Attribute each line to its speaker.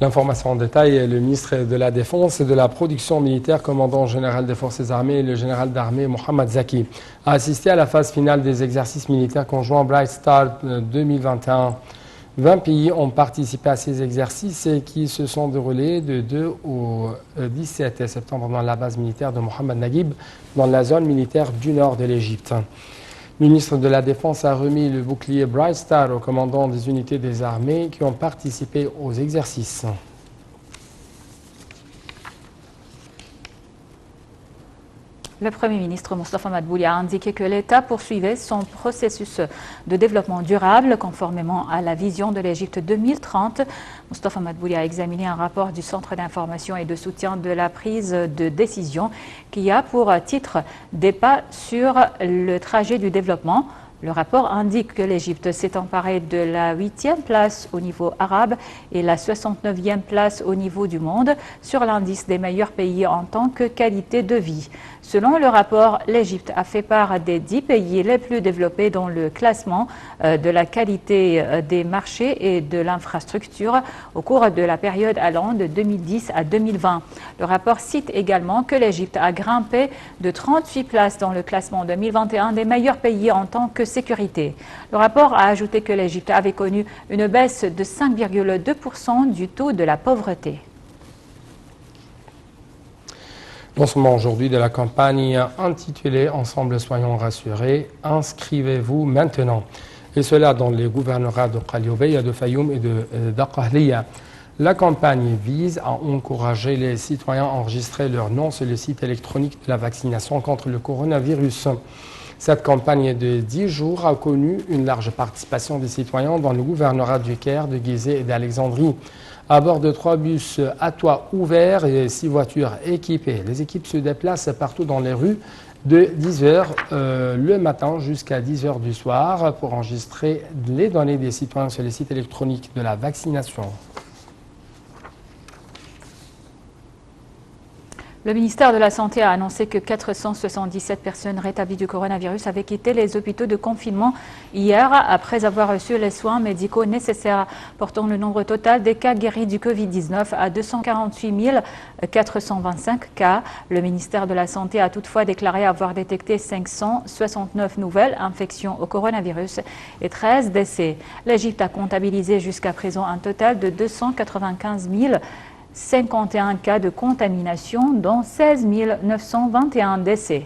Speaker 1: L'information en détail, le ministre de la Défense et de la Production militaire, commandant général des Forces armées, le général d'armée Mohamed Zaki, a assisté à la phase finale des exercices militaires conjoints Bright Star 2021. 20 pays ont participé à ces exercices qui se sont déroulés de 2 au 17 septembre dans la base militaire de Mohamed Naguib, dans la zone militaire du nord de l'Égypte. Le ministre de la Défense a remis le bouclier Bright Star aux commandants des unités des armées qui ont participé aux exercices.
Speaker 2: Le Premier ministre Moustapha Madbouli a indiqué que l'État poursuivait son processus de développement durable conformément à la vision de l'Égypte 2030. Moustapha Madbouli a examiné un rapport du Centre d'information et de soutien de la prise de décision qui a pour titre « Des pas sur le trajet du développement ». Le rapport indique que l'Égypte s'est emparée de la 8e place au niveau arabe et la 69e place au niveau du monde sur l'indice des meilleurs pays en tant que qualité de vie. Selon le rapport, l'Égypte a fait part des 10 pays les plus développés dans le classement de la qualité des marchés et de l'infrastructure au cours de la période allant de 2010 à 2020. Le rapport cite également que l'Égypte a grimpé de 38 places dans le classement 2021 des meilleurs pays en tant que sécurité. Le rapport a ajouté que l'Égypte avait connu une baisse de 5,2% du taux de la pauvreté.
Speaker 1: Lancement aujourd'hui de la campagne intitulée « Ensemble soyons rassurés, inscrivez-vous maintenant ». Et cela dans les gouvernorats de Qaliobeya, de Fayoum et de Dakhliya. La campagne vise à encourager les citoyens à enregistrer leur nom sur le site électronique de la vaccination contre le coronavirus. Cette campagne de 10 jours a connu une large participation des citoyens dans le gouvernorat du Caire, de Gizeh et d'Alexandrie. À bord de 3 bus à toit ouvert et 6 voitures équipées, les équipes se déplacent partout dans les rues de 10h le matin jusqu'à 10h du soir pour enregistrer les données des citoyens sur les sites électroniques de la vaccination.
Speaker 2: Le ministère de la Santé a annoncé que 477 personnes rétablies du coronavirus avaient quitté les hôpitaux de confinement hier après avoir reçu les soins médicaux nécessaires, portant le nombre total des cas guéris du Covid-19 à 248 425 cas. Le ministère de la Santé a toutefois déclaré avoir détecté 569 nouvelles infections au coronavirus et 13 décès. L'Égypte a comptabilisé jusqu'à présent un total de 295 051 cas de contamination, dont 16 921 décès.